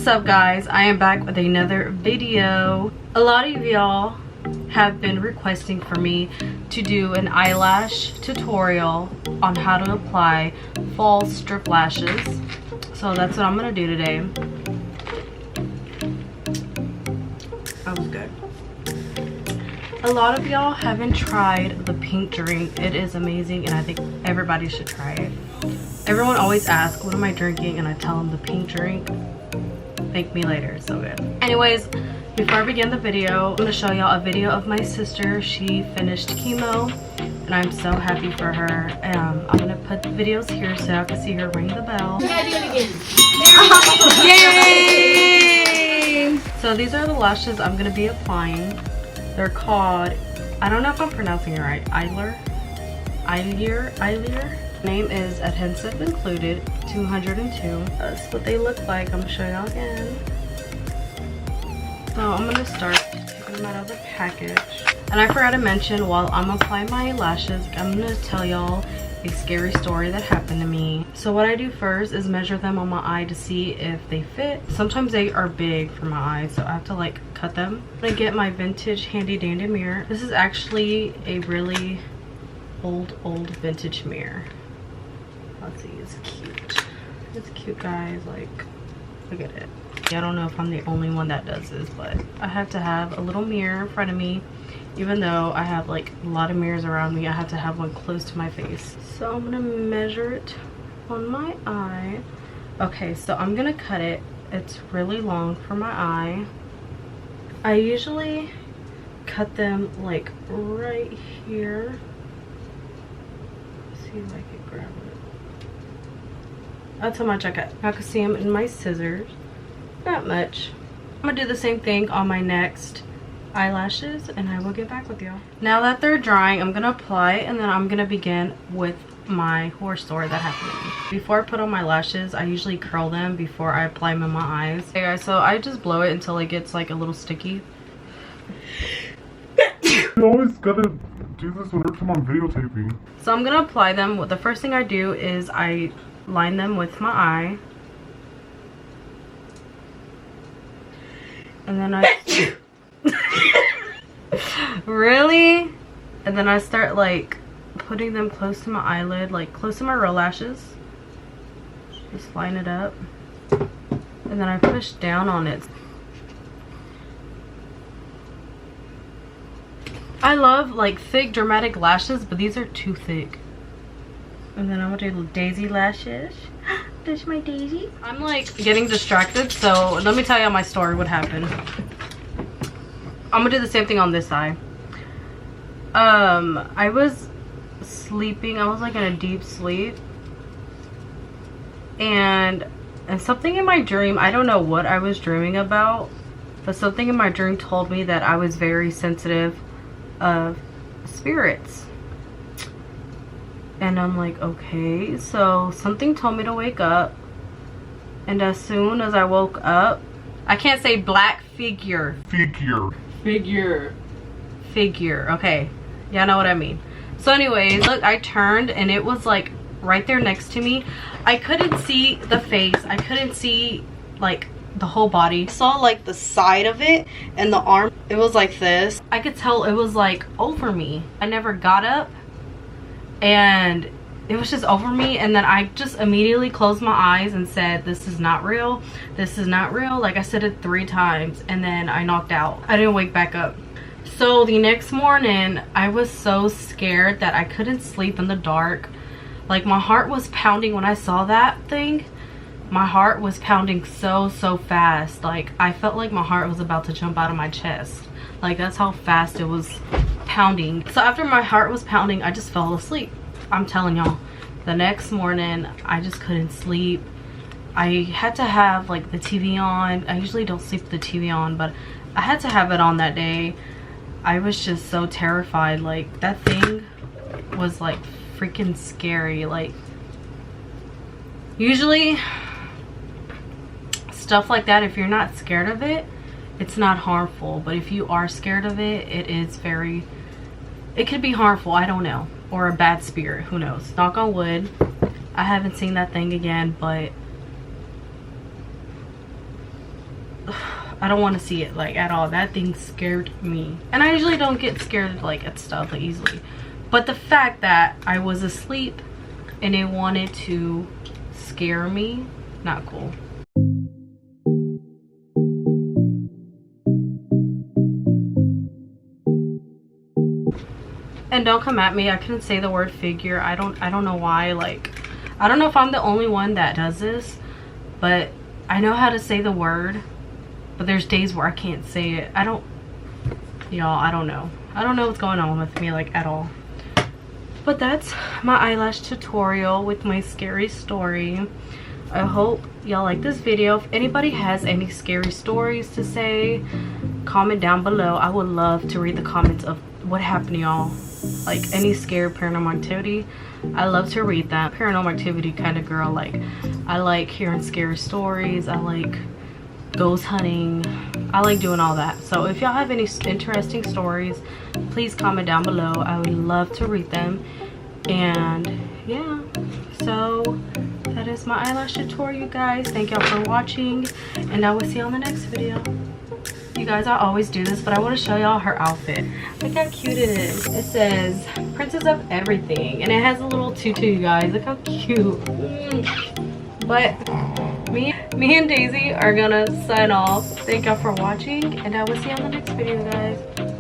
What's up guys, I am back with another video. A lot of y'all have been requesting for me to do an eyelash tutorial on how to apply false strip lashes, so that's what I'm gonna do today. That was good. A lot of y'all haven't tried the pink drink. It is amazing and I think everybody should try it. Everyone always asks, what am I drinking? And I tell them the pink drink. Thank me later, it's so good. Anyways, before I begin the video, I'm gonna show y'all a video of my sister. She finished chemo and I'm so happy for her. I'm gonna put the videos here so y'all can see her ring the bell. We gotta do it again. Yay! So these are the lashes I'm gonna be applying. They're called, I don't know if I'm pronouncing it right, EYELASH. Name is Adhesive Included, 202. That's what they look like. I'm gonna show y'all again. So I'm gonna start taking them out of the package. And I forgot to mention, while I'm applying my lashes, I'm gonna tell y'all a scary story that happened to me. So what I do first is measure them on my eye to see if they fit. Sometimes they are big for my eyes, so I have to like cut them. I'm gonna get my vintage handy dandy mirror. This is actually a really old vintage mirror. Let's see, it's cute. It's cute guys, like look at it. I don't know if I'm the only one that does this, but I have to have a little mirror in front of me. Even though I have like a lot of mirrors around me, I have to have one close to my face. So I'm gonna measure it on my eye. Okay, so I'm gonna cut it. It's really long for my eye. I usually cut them like right here. Let's see if I can grab it. That's how much I cut. I can see them in my scissors. Not much. I'm gonna do the same thing on my next eyelashes and I will get back with y'all. Now that they're drying, I'm gonna apply and then I'm gonna begin with my horror story that happened to me. Before I put on my lashes, I usually curl them before I apply them in my eyes. Okay guys, so I just blow it until it gets like a little sticky. You always gotta do this whenever I'm on videotaping. So I'm gonna apply them. The first thing I do is I line them with my eye. And then I really? And then I start like putting them close to my eyelid, like close to my row lashes. Just line it up. And then I push down on it. I love like thick dramatic lashes, but these are too thick. And then I'm gonna do daisy lashes. There's my daisy. I'm like getting distracted, so let me tell you my story, what happened. I'm gonna do the same thing on this eye. I was sleeping, I was like in a deep sleep. And something in my dream, I don't know what I was dreaming about, but something in my dream told me that I was very sensitive of spirits. And I'm like, okay, so something told me to wake up. And as soon as I woke up, I can't say black figure. Figure, okay. Y'all know what I mean. So anyway, look, I turned and it was like right there next to me. I couldn't see the face. I couldn't see like the whole body. I saw like the side of it and the arm. It was like this. I could tell it was like over me. I never got up. And it was just over me, and then I just immediately closed my eyes and said, this is not real, this is not real. Like I said it 3 times and then I knocked out. I didn't wake back up. So the next morning I was so scared that I couldn't sleep in the dark. Like my heart was pounding when I saw that thing. My heart was pounding so fast. Like I felt like my heart was about to jump out of my chest. Like that's how fast it was pounding. So after my heart was pounding, I just fell asleep. I'm telling y'all, the next morning I just couldn't sleep. I had to have like the TV on. I usually don't sleep with the TV on, but I had to have it on that day. I was just so terrified. Like that thing was like freaking scary. Like usually stuff like that, if you're not scared of it, it's not harmful. But if you are scared of it, it is very, it could be harmful. I don't know. Or a bad spirit, who knows. Knock on wood, I haven't seen that thing again, but I don't want to see it like at all. That thing scared me. And I usually don't get scared like at stuff like easily. But the fact that I was asleep and it wanted to scare me, not cool. And don't come at me, I couldn't say the word figure. I don't know why. Like, I don't know if I'm the only one that does this, but I know how to say the word, but there's days where I can't say it. Y'all, I don't know what's going on with me, like, at all. But that's my eyelash tutorial with my scary story. I hope y'all like this video. If anybody has any scary stories to say, comment down below. I would love to read the comments of what happened to y'all, like any scary paranormal activity. I love to read that. Paranormal activity kind of girl. Like, I like hearing scary stories. I like ghost hunting. I like doing all that. So if y'all have any interesting stories, please comment down below. I would love to read them. And yeah, so that is my eyelash tutorial, you guys. Thank y'all for watching, and I will see you on the next video. You guys, I always do this, but I want to show y'all her outfit. Look how cute it is. It says Princess of Everything, and it has a little tutu, you guys. Look how cute. But me and Daisy are gonna sign off. Thank y'all for watching, and I will see you on the next video, guys.